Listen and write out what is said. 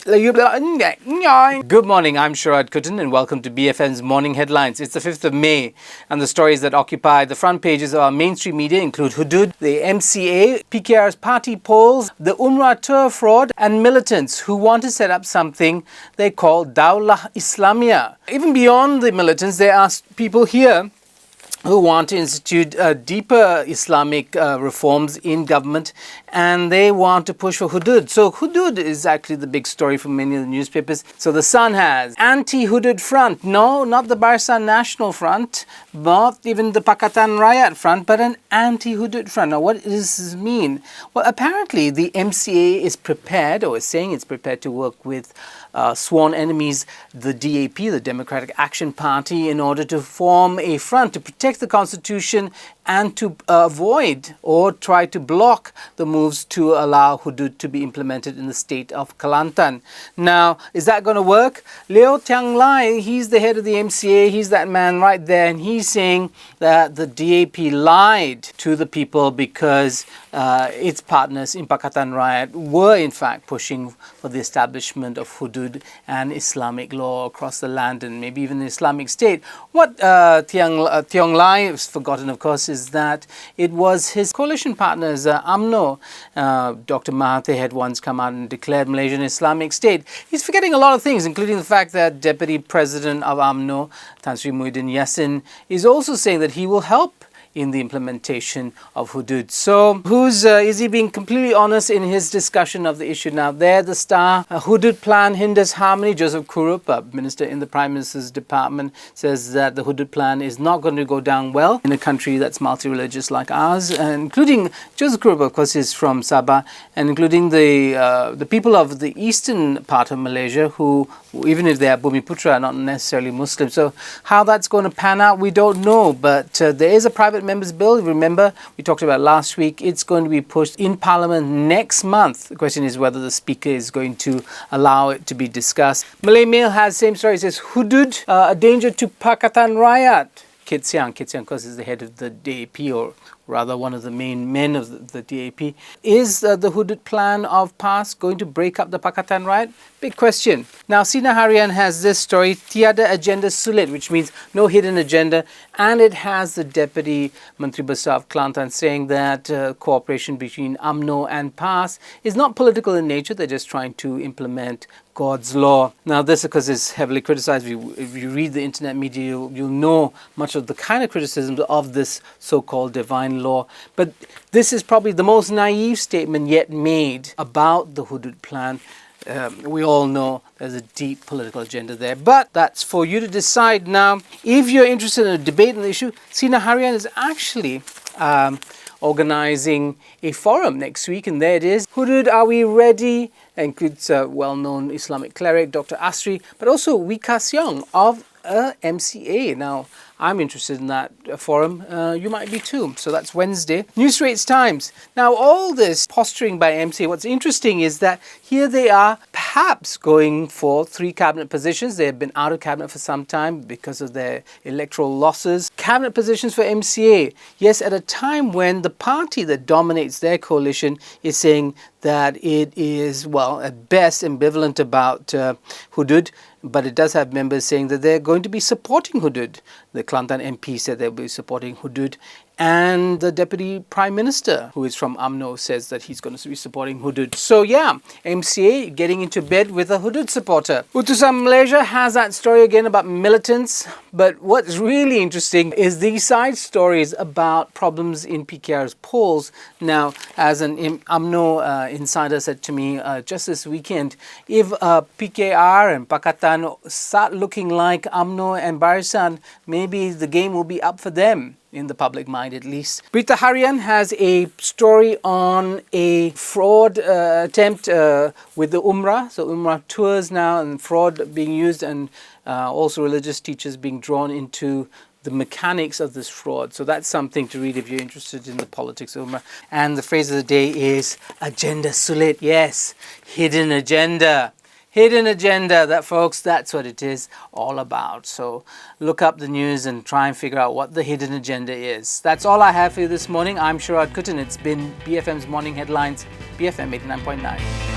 Good morning, I'm Sharaad Kuttan and welcome to BFM's Morning Headlines. It's the 5th of May and the stories that occupy the front pages of our mainstream media include Hudud, the MCA, PKR's party polls, the Umrah tour fraud and militants who want to set up something they call Daulah Islamia. Even beyond the militants, there are people here who want to institute deeper Islamic reforms in government, and they want to push for Hudud. So Hudud is actually the big story for many of the newspapers. So the Sun has anti-Hudud front. No, not the Barisan National Front, not even the Pakatan Riot Front, but an anti-Hudud front. Now what does this mean? Well, apparently the MCA is prepared, or is saying it's prepared to work with sworn enemies, the DAP, the Democratic Action Party, in order to form a front to protect the Constitution and to avoid or try to block the moves to allow Hudud to be implemented in the state of Kelantan. Now, is that going to work? Leo Tiang Lai, he's the head of the MCA, he's that man right there, and he's saying that the DAP lied to the people because its partners in Pakatan Riot were in fact pushing for the establishment of Hudud and Islamic law across the land and maybe even the Islamic State. What Tiong Lai has forgotten, of course, is that it was his coalition partners, UMNO. Dr. Mahathir had once come out and declared Malaysia an Islamic State. He's forgetting a lot of things, including the fact that Deputy President of UMNO, Tan Sri Muhyiddin Yassin, is also saying that he will help in the implementation of Hudud. So, is he being completely honest in his discussion of the issue? Now, there, the Star, Hudud plan hinders harmony. Joseph Kurup, Minister in the Prime Minister's Department, says that the Hudud plan is not going to go down well in a country that's multi-religious like ours, including Joseph Kurup, of course, is from Sabah, and including the people of the eastern part of Malaysia who, even if they are Bumiputra, are not necessarily Muslim. So, how that's going to pan out, we don't know, but there is a private members bill. Remember, we talked about last week. It's going to be pushed in Parliament next month. The question is whether the Speaker is going to allow it to be discussed. Malay Mail has the same story. It says, Hudud, a danger to Pakatan Riot. Kit Siang, of course, is the head of the DAP, or rather one of the main men of the DAP. Is the Hudud plan of PAS going to break up the Pakatan Riot? Big question. Now, Sina Harian has this story, Tiada Agenda Sulit, which means no hidden agenda, and it has the Deputy Menteri Besar of Kelantan saying that cooperation between UMNO and PAS is not political in nature. They're just trying to implement God's law. Now, this, of course, is heavily criticized. If you read the internet media, you'll know much of the kind of criticism of this so-called divine law. But this is probably the most naive statement yet made about the Hudud plan. We all know there's a deep political agenda there, but that's for you to decide. Now, if you're interested in a debate on the issue, Sina Harian is actually organizing a forum next week, and there it is. Hudud, are we ready? Includes a well-known Islamic cleric, Dr. Asri, but also Wika Siong of MCA. Now, I'm interested in that forum. You might be too. So that's Wednesday. News Straits Times. Now, all this posturing by MCA, what's interesting is that here they are perhaps going for 3 cabinet positions. They have been out of cabinet for some time because of their electoral losses. Cabinet positions for MCA. Yes, at a time when the party that dominates their coalition is saying that it is, well, at best ambivalent about Hudud, but it does have members saying that they're going to be supporting Hudud. The Kelantan MP said they'll be supporting Hudud, and the Deputy Prime Minister, who is from UMNO, says that he's going to be supporting Hudud. So yeah, MCA getting into bed with a Hudud supporter. Utusan Malaysia has that story again about militants, but what's really interesting is these side stories about problems in PKR's polls. Now, as an UMNO insider said to me just this weekend, if PKR and Pakatan start looking like UMNO and Barisan, maybe the game will be up for them. In the public mind, at least. Berita Harian has a story on a fraud attempt with the Umrah. So Umrah tours now and fraud being used, and also religious teachers being drawn into the mechanics of this fraud. So that's something to read if you're interested in the politics of Umrah. And the phrase of the day is Agenda Sulit. Yes, hidden agenda. Hidden agenda, that folks, that's what it is all about. So look up the news and try and figure out what the hidden agenda is. That's all I have for you this morning. I'm Sharaad Kuttan. It's been BFM's Morning Headlines, BFM 89.9.